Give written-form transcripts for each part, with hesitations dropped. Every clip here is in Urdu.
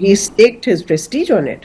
he staked his prestige on it.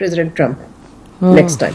President Trump next time?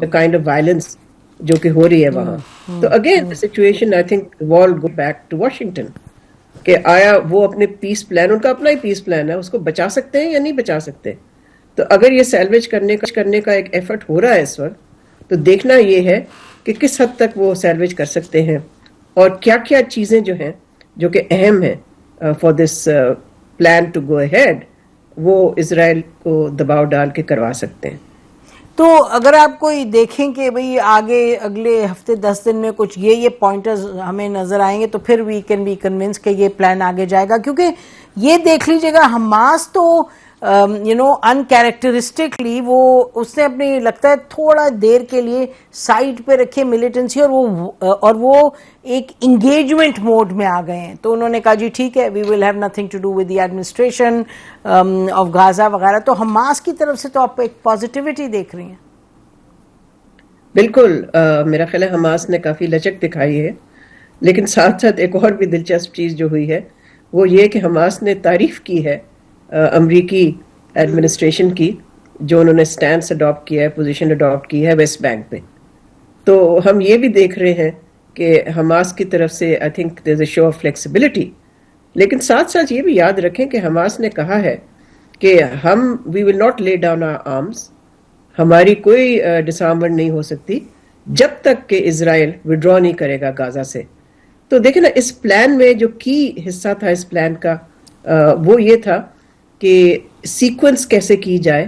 the kind of violence جو کہ ہو رہی ہے وہاں. تو اگین سچویشن آئی تھنک وال گو بیک ٹو واشنگٹن کہ آیا وہ اپنے پیس پلان، ان کا اپنا ہی پیس پلان ہے، اس کو بچا سکتے ہیں یا نہیں بچا سکتے. تو اگر یہ سیلویج کرنے کا ایک ایفرٹ ہو رہا ہے اس وقت، تو دیکھنا یہ ہے کہ کس حد تک وہ سیلویج کر سکتے ہیں اور کیا کیا چیزیں جو ہیں جو کہ اہم ہیں for this plan to go ahead, وہ اسرائیل کو دباؤ ڈال کے کروا سکتے ہیں. تو اگر آپ کوئی دیکھیں کہ بھئی آگے اگلے ہفتے 10 دن میں کچھ یہ پوائنٹرز ہمیں نظر آئیں گے تو پھر وی کین بی کنونس کہ یہ پلان آگے جائے گا، کیونکہ یہ دیکھ لیجئے گا حماس تو ان کیریکٹرسٹکلی وہ اس نے اپنی لگتا ہے تھوڑا دیر کے لیے سائڈ پہ رکھے ملیٹنسی اور وہ ایک انگیجمنٹ موڈ میں آ گئے ہیں. تو انہوں نے کہا جی ٹھیک ہے we will have nothing to do with the administration of Gaza وغیرہ. تو حماس کی طرف سے تو آپ ایک پازیٹیوٹی دیکھ رہی ہیں. بالکل میرا خیال ہے حماس نے کافی لچک دکھائی ہے، لیکن ساتھ ساتھ ایک اور بھی دلچسپ چیز جو ہوئی ہے وہ یہ کہ حماس نے تعریف کی ہے امریکی ایڈمنسٹریشن کی، جو انہوں نے سٹینس اڈاپٹ کیا ہے، پوزیشن اڈاپٹ کی ہے ویسٹ بینک پہ. تو ہم یہ بھی دیکھ رہے ہیں کہ حماس کی طرف سے I think there is a show of flexibility. لیکن ساتھ ساتھ یہ بھی یاد رکھیں کہ حماس نے کہا ہے کہ ہم we will not lay down our arms, ہماری کوئی ڈس آرممنٹ نہیں ہو سکتی جب تک کہ اسرائیل وڈرا نہیں کرے گا غازہ سے. تو دیکھیں نا اس پلان میں جو کی حصہ تھا اس پلان کا وہ یہ تھا کہ سیکوینس کیسے کی جائے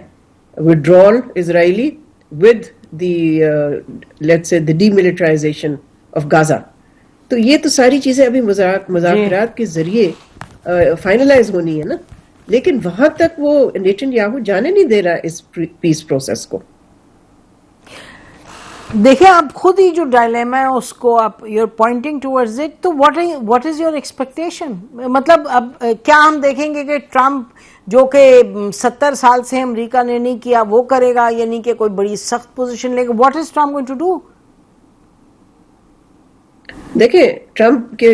withdrawal Israeli with the let's say the demilitarization of Gaza. تو یہ تو ساری چیزیں ابھی مذاکرات کے ذریعے فائنلائز ہونی ہے نا، لیکن وہاں تک وہ نیتن یاہو جانے نہیں دے رہا اس پیس پروسیس کو. دیکھیں آپ خود ہی جو ڈائلیما ہے اس کو آپ you are pointing towards it. تو واٹ از یور ایکسپیکٹیشن؟ مطلب اب کیا ہم دیکھیں گے کہ ٹرمپ جو کہ 70 سال سے امریکہ نے نہیں کیا وہ کرے گا، یعنی کہ کوئی بڑی سخت پوزیشن لے گا؟ What is Trump going to do? دیکھیں ٹرمپ کے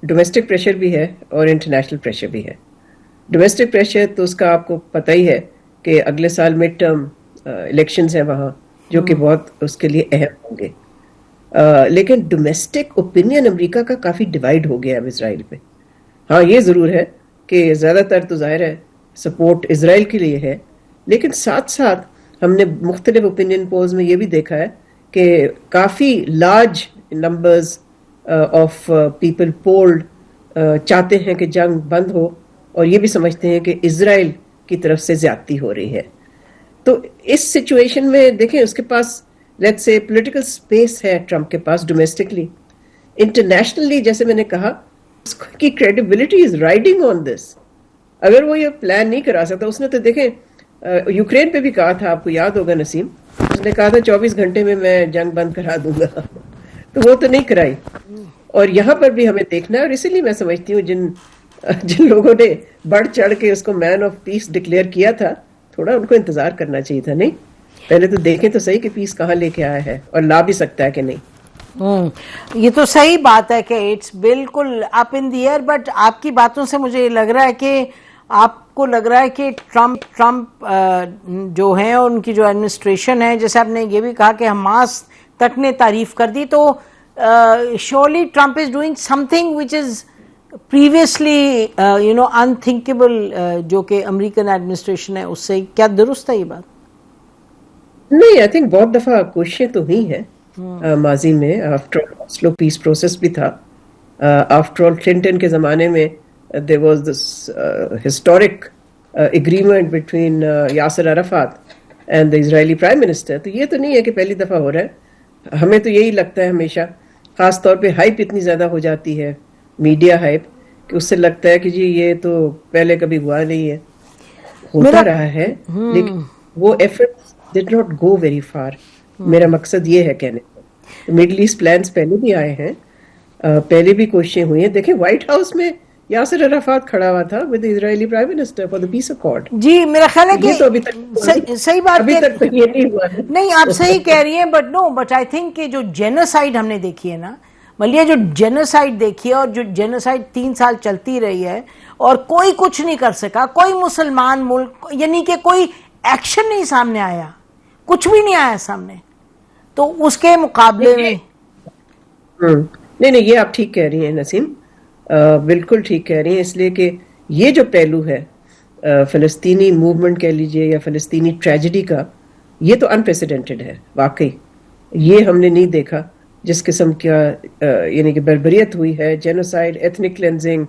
ڈومیسٹک پریشر بھی ہے اور انٹرنیشنل پریشر بھی ہے. ڈومیسٹک پریشر تو اس کا آپ کو پتہ ہی ہے کہ اگلے سال مڈ ٹرم الیکشنز ہیں وہاں جو کہ بہت اس کے لیے اہم ہوں گے. لیکن ڈومیسٹک اوپینین امریکہ کا کافی ڈیوائڈ ہو گیا اب اسرائیل پہ. ہاں یہ ضرور ہے کہ زیادہ تر تو ظاہر ہے سپورٹ اسرائیل کے لیے ہے، لیکن ساتھ ساتھ ہم نے مختلف اوپینین پولز میں یہ بھی دیکھا ہے کہ کافی large numbers of people polled چاہتے ہیں کہ جنگ بند ہو اور یہ بھی سمجھتے ہیں کہ اسرائیل کی طرف سے زیادتی ہو رہی ہے. تو اس سچویشن میں دیکھیں اس کے پاس لیٹس سے پولیٹیکل سپیس ہے ٹرمپ کے پاس ڈومیسٹکلی. انٹرنیشنلی جیسے میں نے کہا اس کی کریڈیبلٹی از رائڈنگ آن دس. اگر وہ یہ پلان نہیں کرا سکتا، اس نے تو دیکھیں یوکرین پہ بھی کہا تھا، آپ کو یاد ہوگا نسیم، اس نے کہا تھا 24 گھنٹے میں جنگ بند کرا دوں گا، تو وہ تو نہیں کرائی. اور یہاں پر بھی ہمیں دیکھنا ہے، اور اسی لیے میں سمجھتی ہوں جن لوگوں نے بڑھ چڑھ کے اس کو مین آف پیس ڈکلیئر کیا تھا، تھوڑا ان کو انتظار کرنا چاہیے تھا. نہیں پہلے تو دیکھیں تو صحیح کہ پیس کہاں لے کے آیا ہے اور لا بھی سکتا ہے کہ نہیں. یہ تو صحیح بات ہے کہ اٹس بالکل اپ ان دی ایئر. بٹ آپ کی باتوں سے مجھے یہ لگ رہا ہے کہ آپ کو لگ رہا ہے کہ ٹرمپ جو ہیں ان کی جو ایڈمنسٹریشن ہے، جیسے آپ نے یہ بھی کہا کہ حماس تک نے تعریف کر دی، تو surely Trump is doing something which is previously unthinkable, جو کہ امریکن ایڈمنسٹریشن ہے اس سے. کیا درست ہے یہ بات؟ نہیں، آئی تھنک بہت دفعہ کوششیں تو ہوئی ہیں ماضی میں. آفٹر آل اسلو پیس پروسیس بھی تھا. آفٹر آل کلنٹن کے زمانے میں there was this historic agreement between Yasser Arafat and the Israeli Prime Minister. تو یہ تو نہیں ہے کہ پہلی دفعہ ہو رہا ہے. ہمیں تو یہی لگتا ہے ہمیشہ، خاص طور پہ ہائپ اتنی زیادہ ہو جاتی ہے، میڈیا ہائپ، کہ اس سے لگتا ہے کہ جی یہ تو پہلے کبھی ہوا نہیں ہے. ہوتا رہا ہے لیکن وہ efforts did not go very far. میرا مقصد یہ ہے کہنے کا، مڈل ایسٹ پلانز پہلے بھی آئے ہیں، پہلے بھی کوششیں ہوئی ہیں. دیکھیں وائٹ ہاؤس میں یاسر عرفات کھڑا ہوا تھا with Israeli prime minister for the peace accord. جی میرا خیال ہے کہ یہ تو ابھی تک صحیح بات ابھی تک تو یہ نہیں ہوا. نہیں آپ صحیح کہہ رہی ہیں، بٹ آئی تھنک کہ جو جینوسائیڈ ہم نے دیکھی ہے نا ملیہ، جو جینوسائیڈ دیکھی ہے اور جو جینوسائیڈ 3 سال چلتی رہی ہے اور کوئی کچھ نہیں کر سکا، کوئی مسلمان ملک، یعنی کہ کوئی ایکشن نہیں سامنے آیا، کچھ بھی نہیں آیا سامنے. تو اس کے مقابلے میں نہیں یہ آپ ٹھیک کہہ رہی ہیں نسیم، بالکل ٹھیک کہہ رہی ہیں، اس لیے کہ یہ جو پہلو ہے فلسطینی موومنٹ کہہ لیجئے یا فلسطینی ٹریجڈی کا، یہ تو انپریسیڈنٹڈ ہے واقعی. یہ ہم نے نہیں دیکھا جس قسم کا یعنی کہ بربریت ہوئی ہے، جینوسائڈ، ایتھنک کلینزنگ،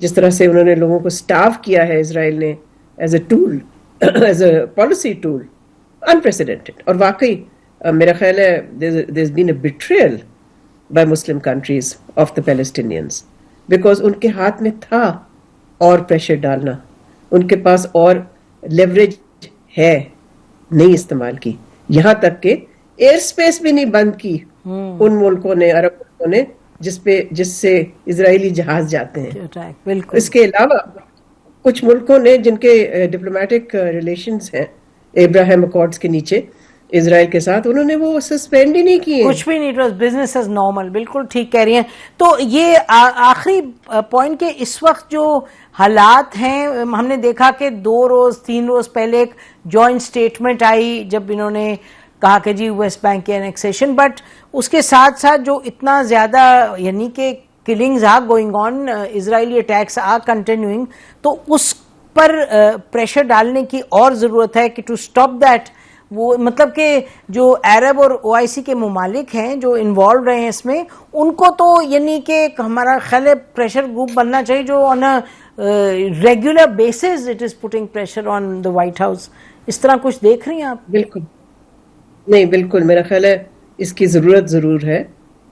جس طرح سے انہوں نے لوگوں کو سٹارو کیا ہے اسرائیل نے as a tool, as a policy tool, unprecedented. اور واقعی میرا خیال ہے there has been a betrayal by Muslim countries of the Palestinians because ان کے ہاتھ میں تھا اور پریشر ڈالنا، ان کے پاس اور لیوریج ہے، نہیں استعمال کی، یہاں تک کہ ایئر سپیس بھی نہیں بند کی ان ملکوں نے، عرب ملکوں نے جس سے اسرائیلی جہاز جاتے ہیں. اس کے علاوہ کچھ ملکوں نے جن کے ڈپلومیٹک ریلیشنز ہیں ابراہیم اکارڈز کے نیچے اسرائیل کے ساتھ، انہوں نے وہ سسپینڈ ہی نہیں کیے، کچھ بھی نہیں، بزنس ایز نارمل. بالکل ٹھیک کہہ رہی ہیں. تو یہ آخری پوائنٹ کہ اس وقت جو حالات ہیں، ہم نے دیکھا کہ 2-3 روز پہلے ایک جوائنٹ اسٹیٹمنٹ آئی جب انہوں نے کہا کہ جی ویسٹ بینک کی انیکسیشن، بٹ اس کے ساتھ ساتھ جو اتنا زیادہ یعنی کہ killings are going on, Israeli attacks are continuing, تو اس پر پریشر ڈالنے کی اور ضرورت ہے کہ ٹو اسٹاپ دیٹ. وہ مطلب کہ جو عرب اور OIC کے ممالک ہیں جو انوالو رہے ہیں اس میں، ان کو تو یعنی کہ ہمارا خیال ہے پریشر گروپ بننا چاہیے جو on regular basis it is putting pressure on the White House. اس طرح کچھ دیکھ رہی ہیں آپ؟ بالکل نہیں، بالکل میرا خیال ہے اس کی ضرورت ضرور ہے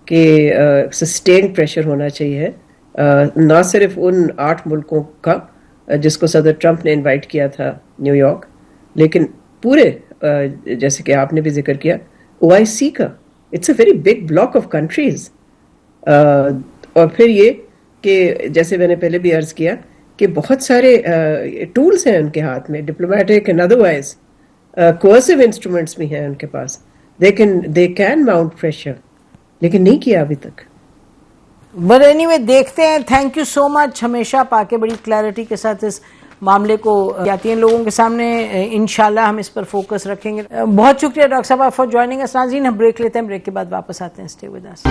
کہ سسٹینڈ پریشر ہونا چاہیے، نہ صرف ان 8 ملکوں کا جس کو صدر ٹرمپ نے انوائٹ کیا تھا نیو یارک، لیکن پورے جیسے کہ آپ نے بھی ذکر کیا OIC کا. It's a very big bloc of countries. اور پھر یہ کہ جیسے میں نے پہلے بھی عرض کیا کہ بہت سارے ٹولز ہیں ان کے ہاتھ میں، ڈپلومیٹک اینڈ ادروائز کوئرسو انسٹرومنٹس بھی ہیں ان کے پاس، they can mount pressure، لیکن نہیں کیا ابھی تک. بٹ اینی وے دیکھتے ہیں. تھینک یو سو مچ. ہمیشہ آپ آ کے بڑی کلیئرٹی کے ساتھ اس معاملے کو آتی ہیں لوگوں کے سامنے. انشاءاللہ ہم اس پر فوکس رکھیں گے. بہت شکریہ ڈاکٹر صاحب فار جوائننگ اس. ناظرین ہم بریک لیتے ہیں، بریک کے بعد واپس آتے ہیں. Stay with us.